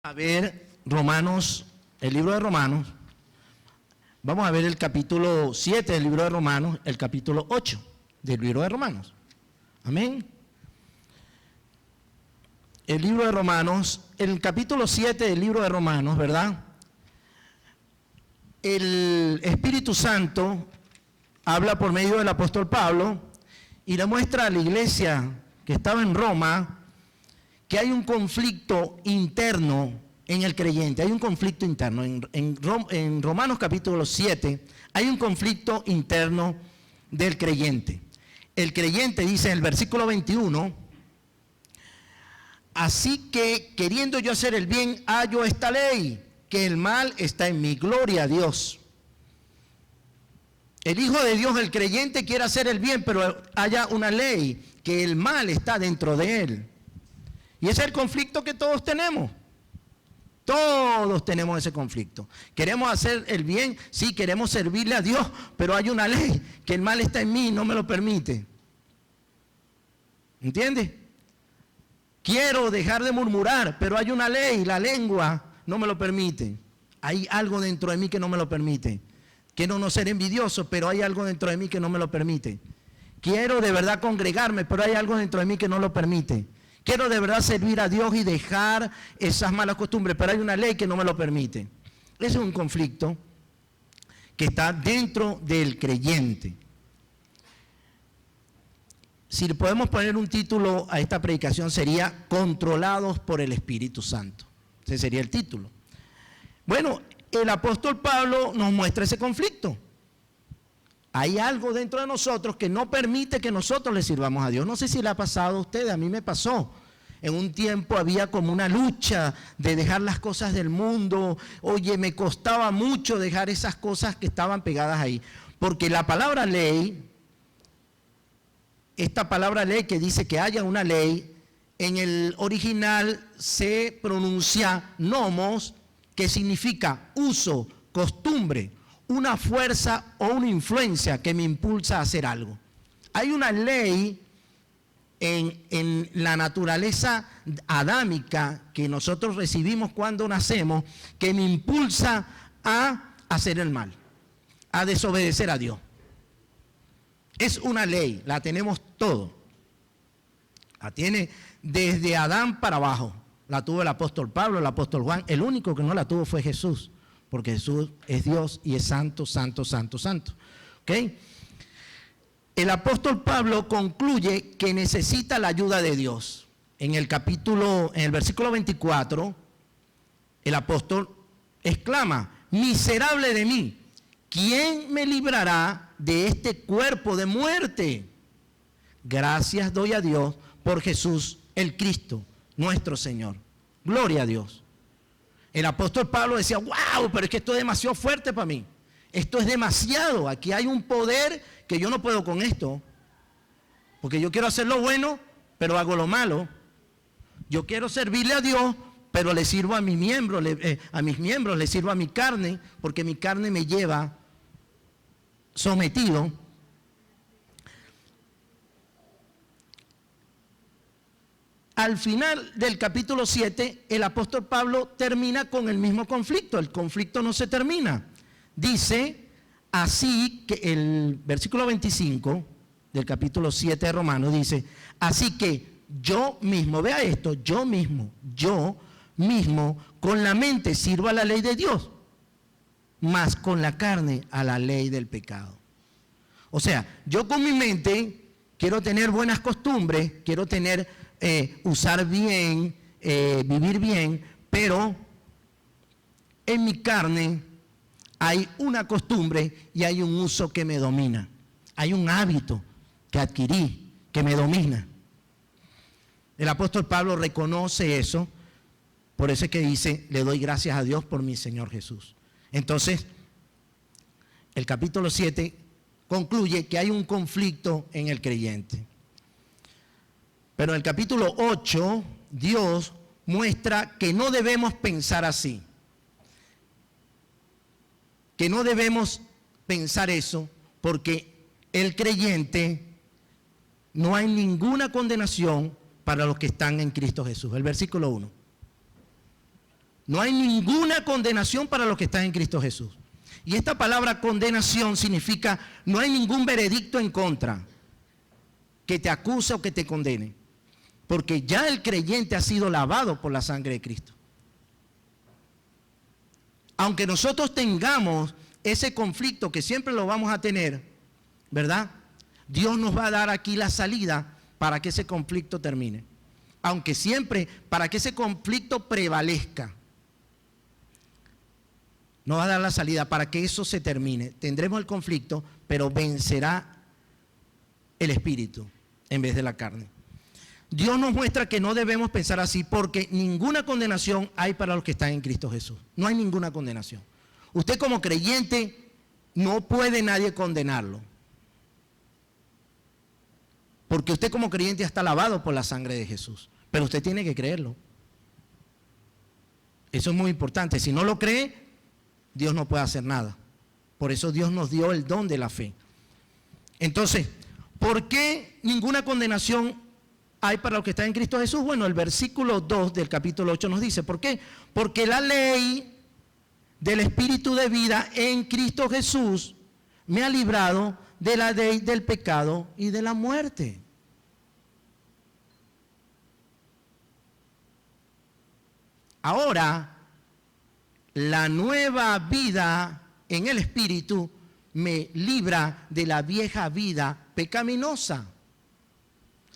A ver Romanos, el libro de Romanos. Vamos a ver el capítulo 7 del libro de Romanos, el capítulo 8 del libro de Romanos. Amén. El libro de Romanos, el capítulo 7 del libro de Romanos, ¿verdad? El Espíritu Santo habla por medio del apóstol Pablo y le muestra a la iglesia que estaba en Roma que hay un conflicto interno en el creyente, hay un conflicto interno. En Romanos capítulo 7 hay un conflicto interno del creyente. El creyente dice en el versículo 21, así que queriendo yo hacer el bien, hallo esta ley, que el mal está en mí. Gloria a Dios. El Hijo de Dios, el creyente, quiere hacer el bien, pero haya una ley, que el mal está dentro de él. Y ese es el conflicto que todos tenemos. Todos tenemos ese conflicto. Queremos hacer el bien, sí, queremos servirle a Dios, pero hay una ley, que el mal está en mí y no me lo permite. ¿Entiendes? Quiero dejar de murmurar, pero hay una ley, la lengua no me lo permite. Hay algo dentro de mí que no me lo permite. Quiero no ser envidioso, pero hay algo dentro de mí que no me lo permite. Quiero de verdad congregarme, pero hay algo dentro de mí que no lo permite. Quiero de verdad servir a Dios y dejar esas malas costumbres, pero hay una ley que no me lo permite. Ese es un conflicto que está dentro del creyente. Si le podemos poner un título a esta predicación, sería Controlados por el Espíritu Santo. Ese sería el título. Bueno, el apóstol Pablo nos muestra ese conflicto. Hay algo dentro de nosotros que no permite que nosotros le sirvamos a Dios. No sé si le ha pasado a ustedes, a mí me pasó. En un tiempo había como una lucha de dejar las cosas del mundo. Oye, me costaba mucho dejar esas cosas que estaban pegadas ahí. Porque la palabra ley, esta palabra ley que dice que haya una ley, en el original se pronuncia nomos, que significa uso, costumbre, una fuerza o una influencia que me impulsa a hacer algo. Hay una ley en la naturaleza adámica que nosotros recibimos cuando nacemos que me impulsa a hacer el mal, a desobedecer a Dios. Es una ley, la tenemos todo. La tiene desde Adán para abajo. La tuvo el apóstol Pablo, el apóstol Juan. El único que no la tuvo fue Jesús. Porque Jesús es Dios y es santo, santo, santo, santo. ¿Ok? El apóstol Pablo concluye que necesita la ayuda de Dios. En el versículo 24, el apóstol exclama, miserable de mí, ¿quién me librará de este cuerpo de muerte? Gracias doy a Dios por Jesús el Cristo, nuestro Señor. Gloria a Dios. El apóstol Pablo decía, wow, pero es que esto es demasiado fuerte para mí. Esto es demasiado. Aquí hay un poder que yo no puedo con esto. Porque yo quiero hacer lo bueno, pero hago lo malo. Yo quiero servirle a Dios, pero le sirvo a mis miembros, le sirvo a mi carne, porque mi carne me lleva sometido. Al final del capítulo 7, el apóstol Pablo termina con el mismo conflicto. El conflicto no se termina. Dice, así que el versículo 25 del capítulo 7 de Romanos dice, así que yo mismo, vea esto, yo mismo, con la mente sirvo a la ley de Dios, mas con la carne a la ley del pecado. O sea, yo con mi mente quiero tener buenas costumbres, quiero tener usar bien, vivir bien, pero en mi carne hay una costumbre y hay un uso que me domina. Hay un hábito que adquirí, que me domina. El apóstol Pablo reconoce eso, por eso es que dice, le doy gracias a Dios por mi Señor Jesús. Entonces, el capítulo 7 concluye que hay un conflicto en el creyente. Pero en el capítulo 8, Dios muestra que no debemos pensar así. Que no debemos pensar eso, porque el creyente, no hay ninguna condenación para los que están en Cristo Jesús. El versículo 1. No hay ninguna condenación para los que están en Cristo Jesús. Y esta palabra condenación significa no hay ningún veredicto en contra que te acuse o que te condene. Porque ya el creyente ha sido lavado por la sangre de Cristo. Aunque nosotros tengamos ese conflicto que siempre lo vamos a tener, ¿verdad? Dios nos va a dar aquí la salida para que ese conflicto termine. Aunque siempre, para que ese conflicto prevalezca. Nos va a dar la salida para que eso se termine. Tendremos el conflicto, pero vencerá el espíritu en vez de la carne. Dios nos muestra que no debemos pensar así porque ninguna condenación hay para los que están en Cristo Jesús. No hay ninguna condenación. Usted como creyente no puede nadie condenarlo. Porque usted como creyente está lavado por la sangre de Jesús. Pero usted tiene que creerlo. Eso es muy importante. Si no lo cree, Dios no puede hacer nada. Por eso Dios nos dio el don de la fe. Entonces, ¿por qué ninguna condenación hay para los que están en Cristo Jesús? Bueno, el versículo 2 del capítulo 8 nos dice, ¿por qué? Porque la ley del Espíritu de vida en Cristo Jesús me ha librado de la ley del pecado y de la muerte. Ahora, la nueva vida en el Espíritu me libra de la vieja vida pecaminosa.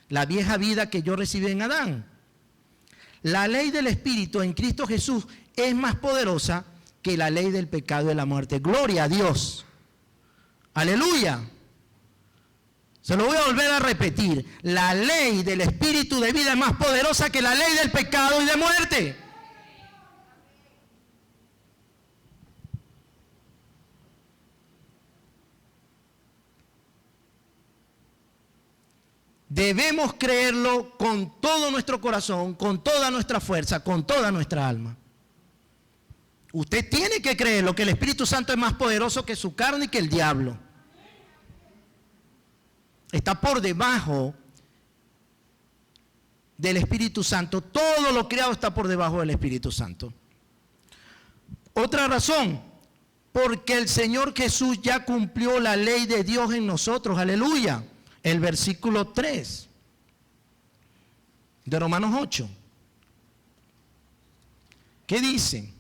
La vieja vida que yo recibí en Adán. La ley del Espíritu en Cristo Jesús es más poderosa que la ley del pecado y de la muerte. Gloria a Dios. Aleluya. Se lo voy a volver a repetir. La ley del Espíritu de vida es más poderosa que la ley del pecado y de muerte. Debemos creerlo con todo nuestro corazón, con toda nuestra fuerza, con toda nuestra alma. Usted tiene que creerlo, que el Espíritu Santo es más poderoso que su carne y que el diablo. Está por debajo del Espíritu Santo. Todo lo creado está por debajo del Espíritu Santo. Otra razón, porque el Señor Jesús ya cumplió la ley de Dios en nosotros. Aleluya. El versículo 3 de Romanos 8. ¿Qué dice?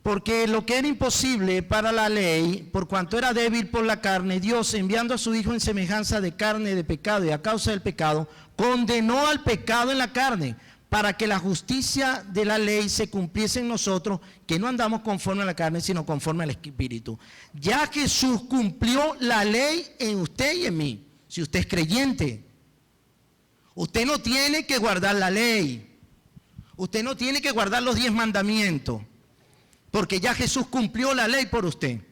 Porque lo que era imposible para la ley, por cuanto era débil por la carne, Dios, enviando a su Hijo en semejanza de carne de pecado y a causa del pecado, condenó al pecado en la carne, para que la justicia de la ley se cumpliese en nosotros, que no andamos conforme a la carne, sino conforme al Espíritu. Ya Jesús cumplió la ley en usted y en mí, si usted es creyente. Usted no tiene que guardar la ley. Usted no tiene que guardar los 10 mandamientos, porque ya Jesús cumplió la ley por usted.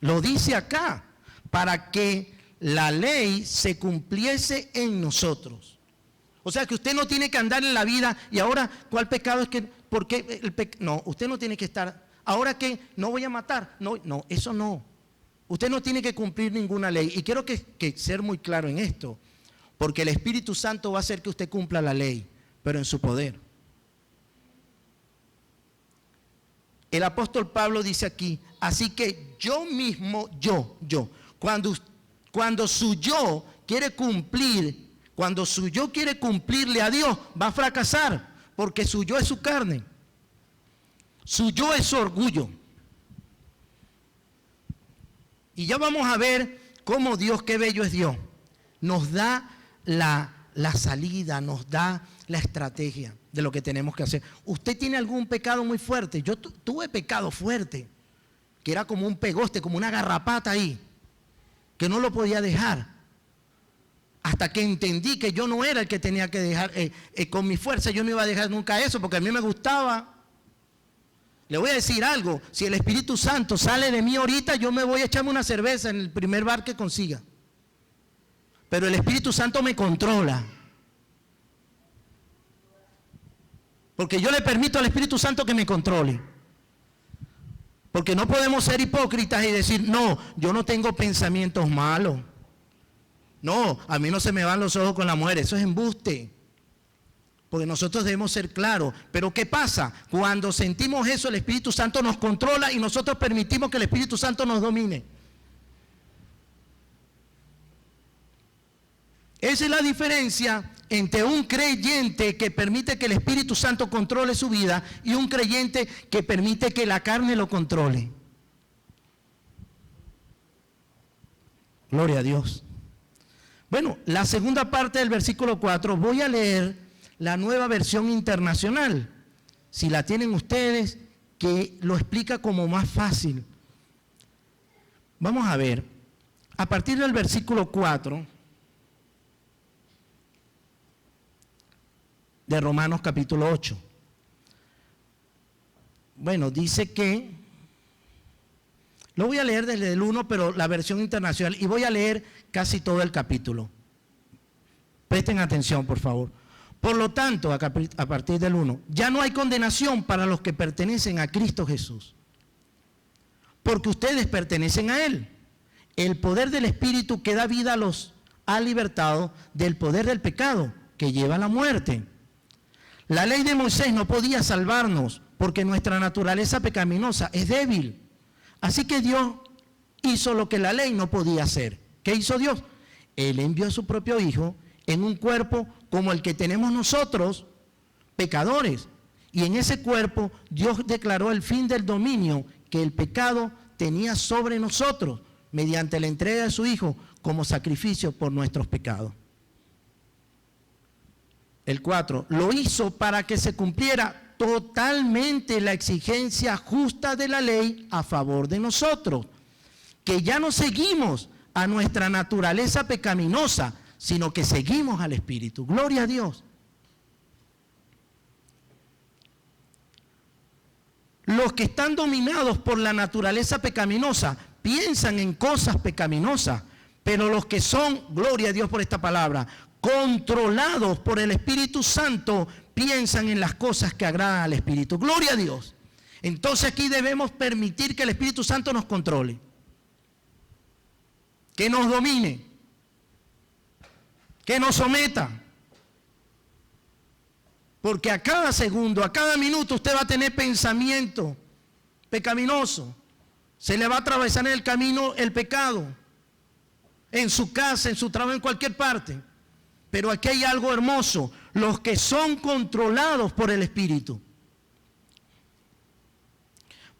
Lo dice acá, para que la ley se cumpliese en nosotros. O sea que usted no tiene que andar en la vida y ahora, ¿cuál pecado es que? ¿Por qué no, usted no tiene que estar, ahora que no voy a matar. No, eso no. Usted no tiene que cumplir ninguna ley. Y quiero que ser muy claro en esto, porque el Espíritu Santo va a hacer que usted cumpla la ley, pero en su poder. El apóstol Pablo dice aquí, así que yo mismo, cuando su yo quiere cumplir, cuando su yo quiere cumplirle a Dios, va a fracasar, porque su yo es su carne. Su yo es su orgullo. Y ya vamos a ver cómo Dios, qué bello es Dios, nos da la salida, nos da la estrategia de lo que tenemos que hacer. ¿Usted tiene algún pecado muy fuerte? Yo tuve pecado fuerte, que era como un pegoste, como una garrapata ahí, que no lo podía dejar. Hasta que entendí que yo no era el que tenía que dejar, con mi fuerza yo no iba a dejar nunca eso, porque a mí me gustaba. Le voy a decir algo, si el Espíritu Santo sale de mí ahorita, yo me voy a echarme una cerveza en el primer bar que consiga. Pero el Espíritu Santo me controla. Porque yo le permito al Espíritu Santo que me controle. Porque no podemos ser hipócritas y decir, no, yo no tengo pensamientos malos. No, a mí no se me van los ojos con la mujer, eso es embuste. Porque nosotros debemos ser claros. Pero ¿qué pasa? Cuando sentimos eso, el Espíritu Santo nos controla y nosotros permitimos que el Espíritu Santo nos domine. Esa es la diferencia entre un creyente que permite que el Espíritu Santo controle su vida y un creyente que permite que la carne lo controle. Gloria a Dios. Bueno, la segunda parte del versículo 4, voy a leer la Nueva Versión Internacional. Si la tienen ustedes, que lo explica como más fácil. Vamos a ver, a partir del versículo 4 de Romanos capítulo 8. Bueno, dice que, lo voy a leer desde el 1, pero la versión internacional, y voy a leer casi todo el capítulo. Presten atención, por favor. Por lo tanto, a partir del 1, ya no hay condenación para los que pertenecen a Cristo Jesús, porque ustedes pertenecen a Él. El poder del Espíritu que da vida los ha libertado del poder del pecado que lleva a la muerte. La ley de Moisés no podía salvarnos porque nuestra naturaleza pecaminosa es débil. Así que Dios hizo lo que la ley no podía hacer. ¿Qué hizo Dios? Él envió a su propio Hijo en un cuerpo como el que tenemos nosotros, pecadores. Y en ese cuerpo Dios declaró el fin del dominio que el pecado tenía sobre nosotros mediante la entrega de su Hijo como sacrificio por nuestros pecados. El 4, lo hizo para que se cumpliera totalmente la exigencia justa de la ley a favor de nosotros, que ya no seguimos a nuestra naturaleza pecaminosa, sino que seguimos al Espíritu. Gloria a Dios. Los que están dominados por la naturaleza pecaminosa piensan en cosas pecaminosas, pero los que son, gloria a Dios por esta palabra, controlados por el Espíritu Santo, piensan en las cosas que agradan al Espíritu. Gloria a Dios. Entonces aquí debemos permitir que el Espíritu Santo nos controle, que nos domine, que nos someta. Porque a cada segundo, a cada minuto usted va a tener pensamiento pecaminoso. Se le va a atravesar en el camino el pecado, en su casa, en su trabajo, en cualquier parte. Pero aquí hay algo hermoso, los que son controlados por el Espíritu.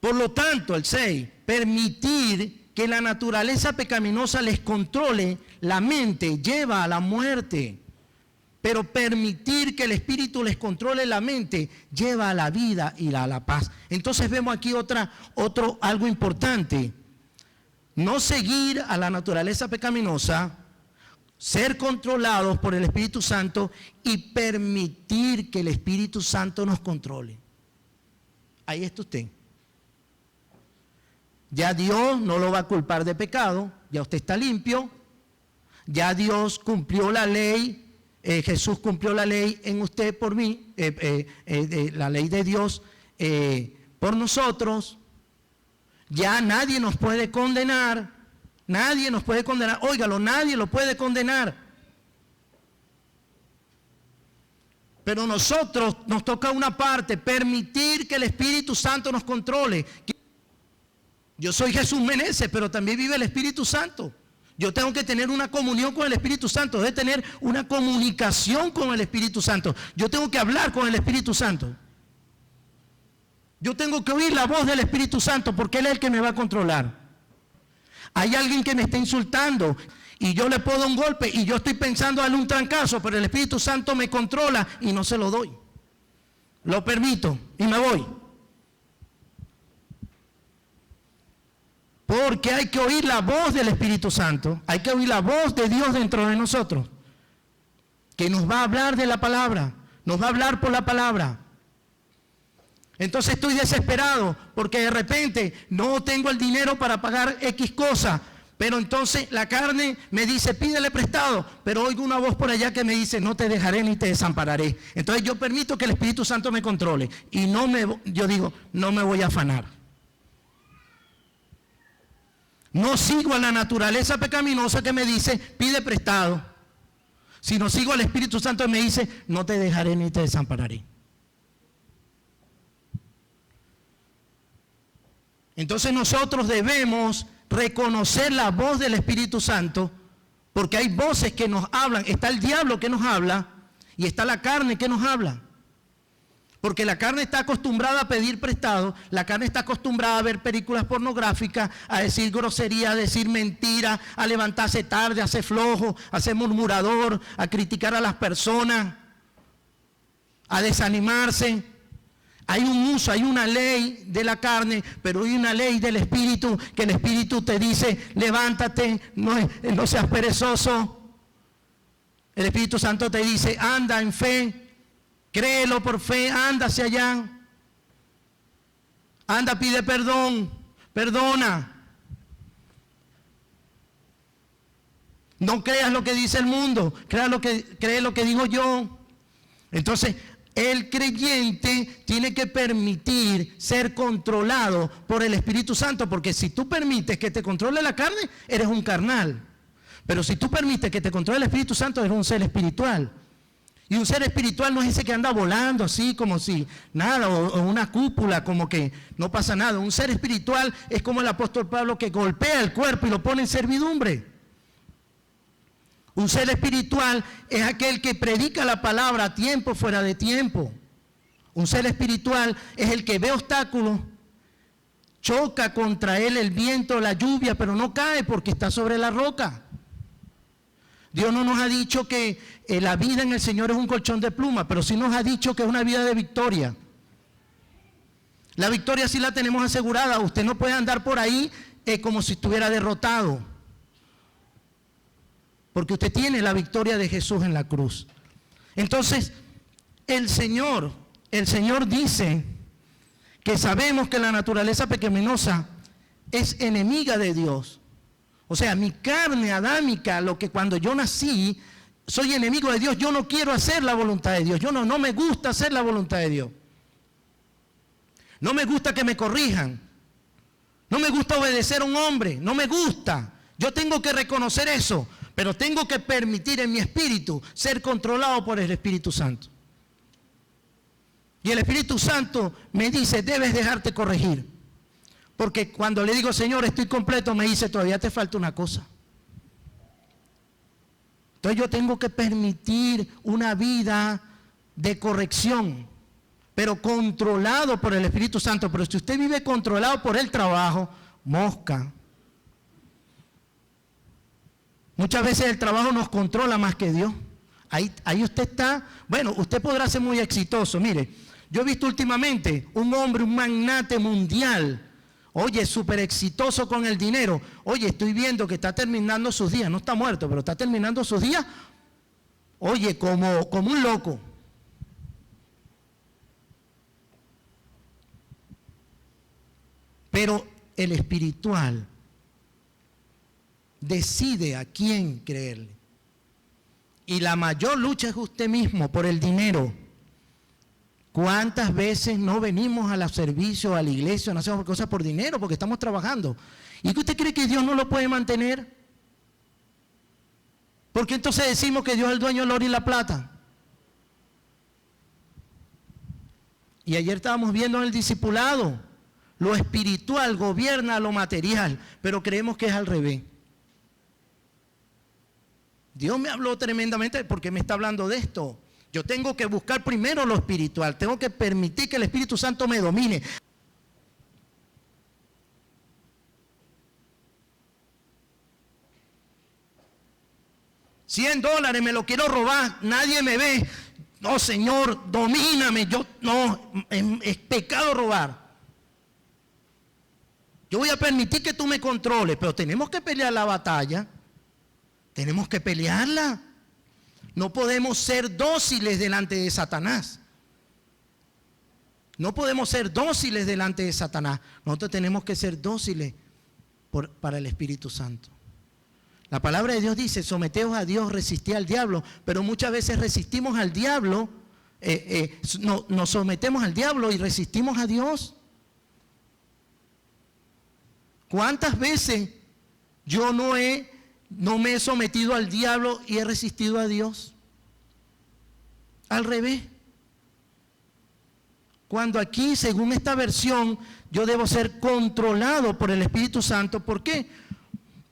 Por lo tanto, el 6, permitir que la naturaleza pecaminosa les controle la mente lleva a la muerte. Pero permitir que el Espíritu les controle la mente lleva a la vida y a la paz. Entonces vemos aquí algo importante. No seguir a la naturaleza pecaminosa, ser controlados por el Espíritu Santo y permitir que el Espíritu Santo nos controle. Ahí está usted. Ya Dios no lo va a culpar de pecado, ya usted está limpio, ya Dios cumplió la ley, Jesús cumplió la ley en usted por mí, la ley de Dios por nosotros. Ya nadie nos puede condenar. Nadie nos puede condenar, óigalo, nadie lo puede condenar. Pero nosotros nos toca una parte, permitir que el Espíritu Santo nos controle. Yo soy Jesús Meneses, pero también vive el Espíritu Santo. Yo tengo que tener una comunión con el Espíritu Santo, debo tener una comunicación con el Espíritu Santo. Yo tengo que hablar con el Espíritu Santo. Yo tengo que oír la voz del Espíritu Santo porque Él es el que me va a controlar. Hay alguien que me está insultando y yo le puedo dar un golpe y yo estoy pensando darle un trancazo, pero el Espíritu Santo me controla y no se lo doy. Lo permito y me voy. Porque hay que oír la voz del Espíritu Santo, hay que oír la voz de Dios dentro de nosotros, que nos va a hablar de la palabra, nos va a hablar por la palabra. Entonces estoy desesperado porque de repente no tengo el dinero para pagar X cosa, pero entonces la carne me dice, pídele prestado, pero oigo una voz por allá que me dice, no te dejaré ni te desampararé. Entonces yo permito que el Espíritu Santo me controle y yo digo, no me voy a afanar. No sigo a la naturaleza pecaminosa que me dice, pide prestado. Si no sigo al Espíritu Santo, Él me dice, no te dejaré ni te desampararé. Entonces nosotros debemos reconocer la voz del Espíritu Santo, porque hay voces que nos hablan. Está el diablo que nos habla y está la carne que nos habla. Porque la carne está acostumbrada a pedir prestado, la carne está acostumbrada a ver películas pornográficas, a decir grosería, a decir mentira, a levantarse tarde, a ser flojo, a ser murmurador, a criticar a las personas, a desanimarse. Hay un uso, hay una ley de la carne, pero hay una ley del Espíritu, que el Espíritu te dice, levántate, no seas perezoso. El Espíritu Santo te dice, anda en fe. Créelo por fe, anda hacia allá. Anda, pide perdón, perdona. No creas lo que dice el mundo, cree lo que digo yo. Entonces, el creyente tiene que permitir ser controlado por el Espíritu Santo, porque si tú permites que te controle la carne, eres un carnal. Pero si tú permites que te controle el Espíritu Santo, eres un ser espiritual. Y un ser espiritual no es ese que anda volando así como si nada, o una cúpula como que no pasa nada. Un ser espiritual es como el apóstol Pablo, que golpea el cuerpo y lo pone en servidumbre. Un ser espiritual es aquel que predica la palabra a tiempo, fuera de tiempo. Un ser espiritual es el que ve obstáculos, choca contra él el viento, la lluvia, pero no cae porque está sobre la roca. Dios no nos ha dicho que la vida en el Señor es un colchón de plumas, pero sí nos ha dicho que es una vida de victoria. La victoria sí la tenemos asegurada. Usted no puede andar por ahí como si estuviera derrotado, porque usted tiene la victoria de Jesús en la cruz. Entonces, el Señor dice que sabemos que la naturaleza pecaminosa es enemiga de Dios. O sea, mi carne adámica, lo que cuando yo nací, soy enemigo de Dios. Yo no quiero hacer la voluntad de Dios. Yo no me gusta hacer la voluntad de Dios. No me gusta que me corrijan. No me gusta obedecer a un hombre. No me gusta. Yo tengo que reconocer eso, pero tengo que permitir en mi espíritu ser controlado por el Espíritu Santo. Y el Espíritu Santo me dice, debes dejarte corregir. Porque cuando le digo, Señor, estoy completo, me dice, todavía te falta una cosa. Entonces yo tengo que permitir una vida de corrección, pero controlado por el Espíritu Santo. Pero si usted vive controlado por el trabajo, mosca. Muchas veces el trabajo nos controla más que Dios. Ahí usted está, bueno, usted podrá ser muy exitoso. Mire, yo he visto últimamente un hombre, un magnate mundial, oye, súper exitoso con el dinero. Oye, estoy viendo que está terminando sus días. No está muerto, pero está terminando sus días. Oye, como un loco. Pero el espiritual decide a quién creerle. Y la mayor lucha es usted mismo por el dinero. ¿Cuántas veces no venimos a los servicios, a la iglesia, no hacemos cosas por dinero, porque estamos trabajando? ¿Y qué usted cree que Dios no lo puede mantener? ¿Por qué entonces decimos que Dios es el dueño del oro y la plata? Y ayer estábamos viendo en el discipulado, lo espiritual gobierna lo material, pero creemos que es al revés. Dios me habló tremendamente porque me está hablando de esto. Yo tengo que buscar primero lo espiritual, tengo que permitir que el Espíritu Santo me domine. $100 me lo quiero robar, nadie me ve. No, Señor, domíname. Es pecado robar. Yo voy a permitir que tú me controles, pero tenemos que pelear la batalla. Tenemos que pelearla. No podemos ser dóciles delante de Satanás. No podemos ser dóciles delante de Satanás. Nosotros tenemos que ser dóciles para el Espíritu Santo. La palabra de Dios dice, someteos a Dios, resistid al diablo. Pero muchas veces resistimos al diablo, nos sometemos al diablo y resistimos a Dios. ¿Cuántas veces yo no me he sometido al diablo y he resistido a Dios? al revés. Cuando aquí, según esta versión, yo debo ser controlado por el Espíritu Santo. ¿Por qué?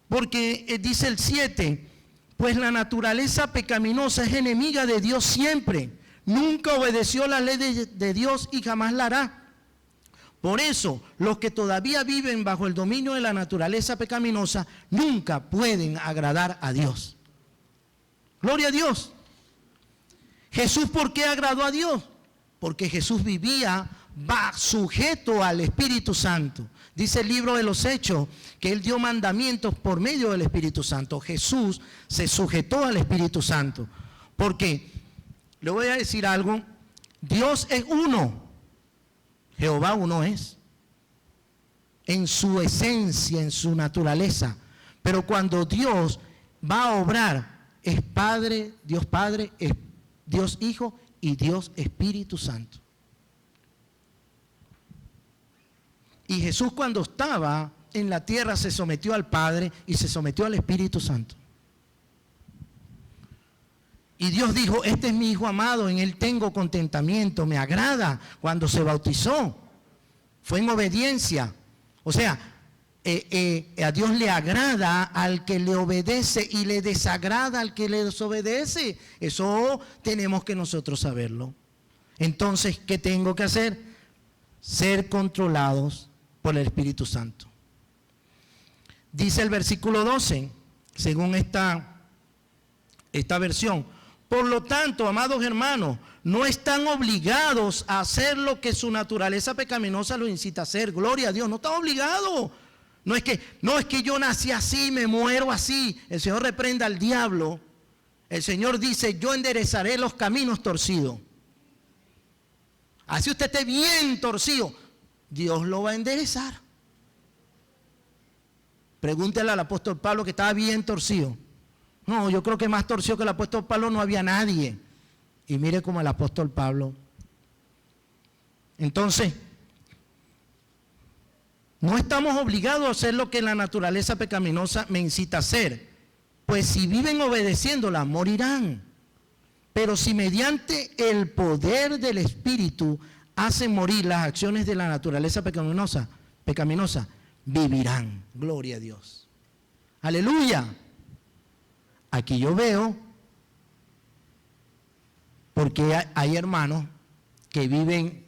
Porque dice el 7, pues la naturaleza pecaminosa es enemiga de Dios siempre. Nunca obedeció la ley de Dios y jamás la hará. Por eso, los que todavía viven bajo el dominio de la naturaleza pecaminosa nunca pueden agradar a Dios. Gloria a Dios. Jesús, ¿por qué agradó a Dios? Porque Jesús vivía sujeto al Espíritu Santo. Dice el libro de los Hechos que Él dio mandamientos por medio del Espíritu Santo. Jesús se sujetó al Espíritu Santo. Porque, le voy a decir algo, Dios es uno. Jehová uno es. En su esencia, en su naturaleza. Pero cuando Dios va a obrar, es Padre, es Dios Hijo y Dios Espíritu Santo. Y Jesús, cuando estaba en la tierra, se sometió al Padre y se sometió al Espíritu Santo. Y Dios dijo, este es mi Hijo amado, en Él tengo contentamiento, me agrada. Cuando se bautizó, fue en obediencia. O sea, a Dios le agrada al que le obedece y le desagrada al que le desobedece. Eso tenemos que nosotros saberlo. Entonces, ¿qué tengo que hacer? Ser controlados por el Espíritu Santo. Dice el versículo 12, según esta versión: por lo tanto, amados hermanos, no están obligados a hacer lo que su naturaleza pecaminosa los incita a hacer. Gloria a Dios, no están obligados. No es que yo nací así, me muero así. El Señor reprenda al diablo. El Señor dice, yo enderezaré los caminos torcidos. Así usted esté bien torcido, Dios lo va a enderezar. Pregúntele al apóstol Pablo, que estaba bien torcido. No, yo creo que más torcido que el apóstol Pablo no había nadie. Y mire como el apóstol Pablo. Entonces, no estamos obligados a hacer lo que la naturaleza pecaminosa me incita a hacer. Pues si viven obedeciéndola, morirán. Pero si mediante el poder del Espíritu hacen morir las acciones de la naturaleza pecaminosa, vivirán. Gloria a Dios. Aleluya. Aquí yo veo, porque hay hermanos que viven,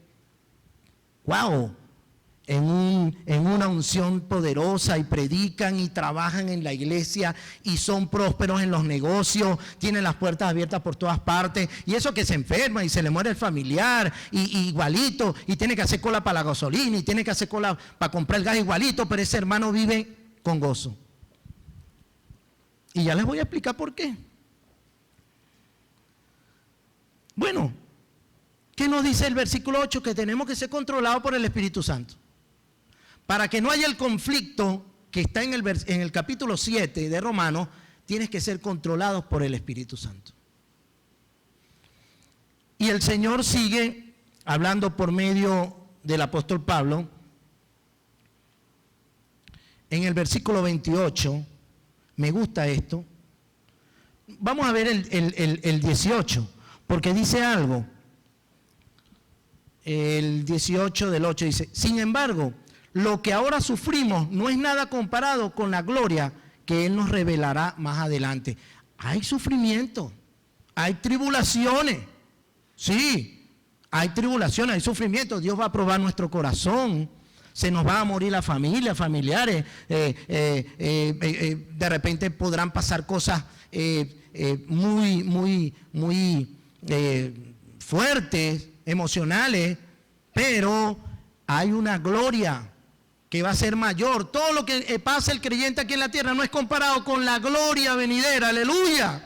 en una unción poderosa y predican y trabajan en la iglesia y son prósperos en los negocios, tienen las puertas abiertas por todas partes, y eso que se enferma y se le muere el familiar y igualito, y tiene que hacer cola para la gasolina y tiene que hacer cola para comprar el gas igualito, pero ese hermano vive con gozo. Y ya les voy a explicar por qué. Bueno, ¿qué nos dice el versículo 8? Que tenemos que ser controlados por el Espíritu Santo. Para que no haya el conflicto que está en el capítulo 7 de Romanos, tienes que ser controlados por el Espíritu Santo. Y el Señor sigue hablando por medio del apóstol Pablo. En el versículo 28, me gusta esto. Vamos a ver el 18, porque dice algo. El 18 del 8 dice, sin embargo, lo que ahora sufrimos no es nada comparado con la gloria que Él nos revelará más adelante. Hay sufrimiento, hay tribulaciones, sí, hay tribulaciones, hay sufrimiento. Dios va a probar nuestro corazón, se nos va a morir la familia, familiares, de repente podrán pasar cosas muy fuertes, emocionales, pero hay una gloria que va a ser mayor. Todo lo que pasa el creyente aquí en la tierra no es comparado con la gloria venidera. Aleluya.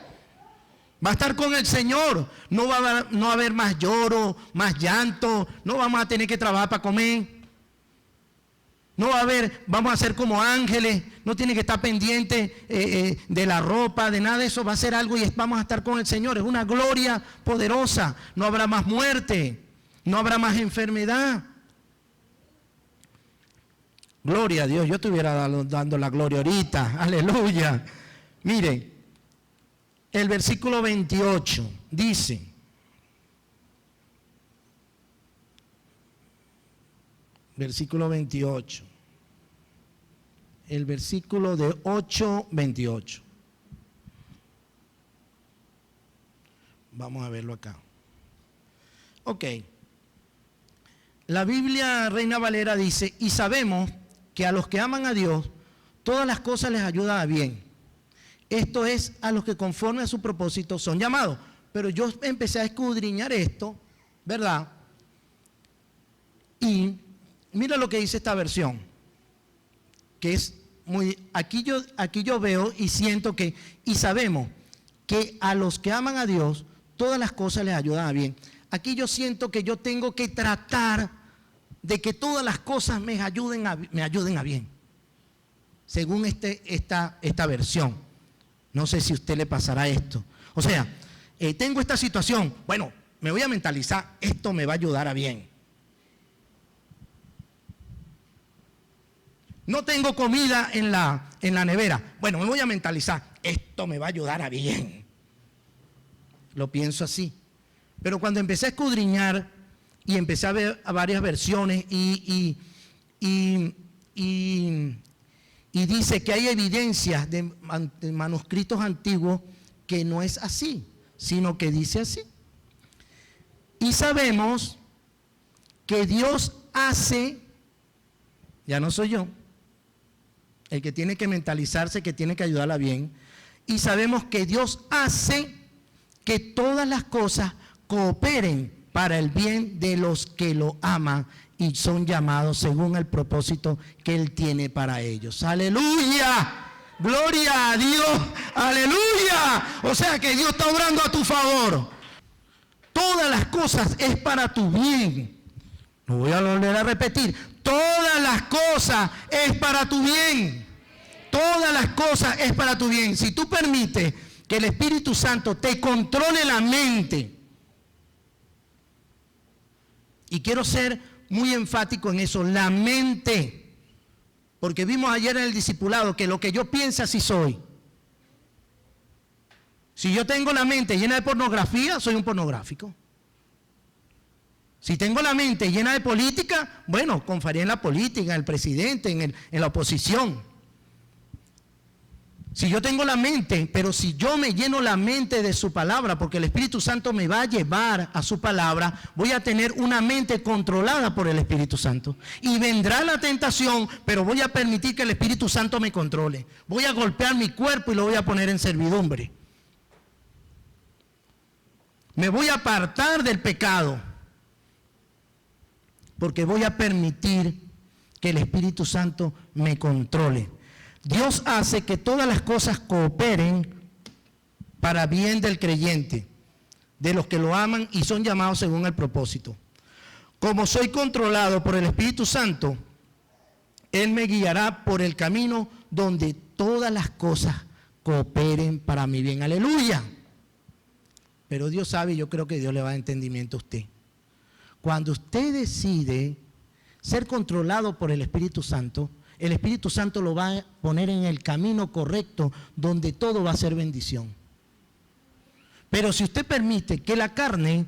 Va a estar con el Señor. No va a haber más lloro, más llanto. No vamos a tener que trabajar para comer. No va a haber, vamos a ser como ángeles. No tiene que estar pendiente de la ropa, de nada de eso. Va a ser algo y vamos a estar con el Señor. Es una gloria poderosa. No habrá más muerte. No habrá más enfermedad. Gloria a Dios, yo estuviera dando la gloria ahorita, aleluya. Miren, el versículo 28 dice, versículo 28. El versículo de 8:28. Vamos a verlo acá. Ok. La Biblia Reina Valera dice, y sabemos que a los que aman a Dios, todas las cosas les ayudan a bien. Esto es a los que conforme a su propósito son llamados. Pero yo empecé a escudriñar esto, ¿verdad? Y mira lo que dice esta versión, que es muy, aquí yo veo y siento que, y sabemos que a los que aman a Dios, todas las cosas les ayudan a bien. Aquí yo siento que yo tengo que tratar de que todas las cosas me ayuden a bien, según esta versión. No sé si a usted le pasará esto. O sea, tengo esta situación, bueno, me voy a mentalizar, esto me va a ayudar a bien. No tengo comida en la nevera, bueno, me voy a mentalizar, esto me va a ayudar a bien. Lo pienso así. Pero cuando empecé a escudriñar y empecé a ver varias versiones y dice que hay evidencias de manuscritos antiguos que no es así, sino que dice así. Y sabemos que Dios hace, ya no soy yo, el que tiene que mentalizarse, que tiene que ayudarla bien, y sabemos que Dios hace que todas las cosas cooperen para el bien de los que lo aman y son llamados según el propósito que Él tiene para ellos. ¡Aleluya! ¡Gloria a Dios! ¡Aleluya! O sea que Dios está obrando a tu favor. Todas las cosas es para tu bien. Lo voy a volver a repetir. Todas las cosas es para tu bien. Todas las cosas es para tu bien. Si tú permites que el Espíritu Santo te controle la mente. Y quiero ser muy enfático en eso, la mente. Porque vimos ayer en el discipulado que lo que yo pienso así soy. Si yo tengo la mente llena de pornografía, soy un pornográfico. Si tengo la mente llena de política, bueno, confiaré en la política, en el presidente, en la oposición. Si yo tengo la mente, pero si yo me lleno la mente de su palabra, porque el Espíritu Santo me va a llevar a su palabra, voy a tener una mente controlada por el Espíritu Santo. Y vendrá la tentación, pero voy a permitir que el Espíritu Santo me controle. Voy a golpear mi cuerpo y lo voy a poner en servidumbre. Me voy a apartar del pecado, porque voy a permitir que el Espíritu Santo me controle. Dios hace que todas las cosas cooperen para bien del creyente, de los que lo aman y son llamados según el propósito. Como soy controlado por el Espíritu Santo, Él me guiará por el camino donde todas las cosas cooperen para mi bien. Aleluya. Pero Dios sabe, yo creo que Dios le va a dar entendimiento a usted. Cuando usted decide ser controlado por el Espíritu Santo, el Espíritu Santo lo va a poner en el camino correcto donde todo va a ser bendición. Pero si usted permite que la carne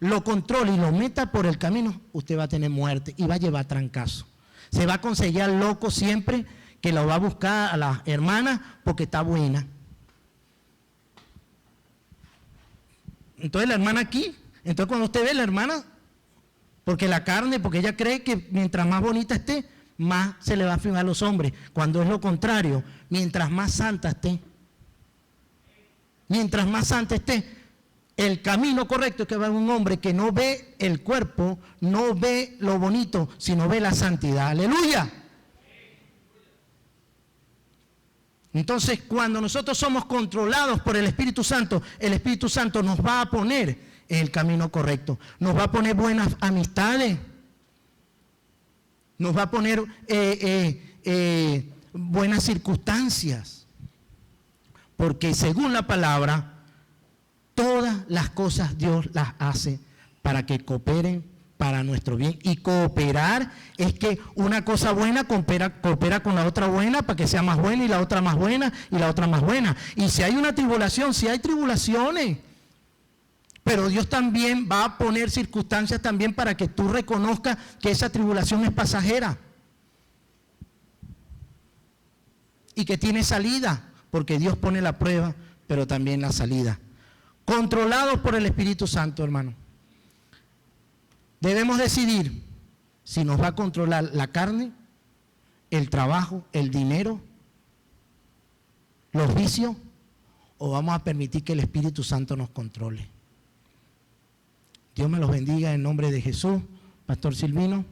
lo controle y lo meta por el camino, usted va a tener muerte y va a llevar trancazo. Se va a conseguir loco siempre que lo va a buscar a la hermana porque está buena. Entonces la hermana aquí, entonces cuando usted ve a la hermana, porque la carne, porque ella cree que mientras más bonita esté, más se le va a fijar a los hombres, cuando es lo contrario, mientras más santa esté, el camino correcto es que va un hombre que no ve el cuerpo, no ve lo bonito, sino ve la santidad. ¡Aleluya! Entonces, cuando nosotros somos controlados por el Espíritu Santo nos va a poner en el camino correcto, nos va a poner buenas amistades, nos va a poner buenas circunstancias, porque según la palabra, todas las cosas Dios las hace para que cooperen para nuestro bien. Y cooperar es que una cosa buena coopera con la otra buena para que sea más buena, y la otra más buena, y la otra más buena. Y si hay una tribulación, si hay tribulaciones, Pero Dios también va a poner circunstancias también para que tú reconozcas que esa tribulación es pasajera. Y que tiene salida, porque Dios pone la prueba, pero también la salida. Controlados por el Espíritu Santo, hermano. Debemos decidir si nos va a controlar la carne, el trabajo, el dinero, los vicios, o vamos a permitir que el Espíritu Santo nos controle. Dios me los bendiga en nombre de Jesús. Pastor Silvino.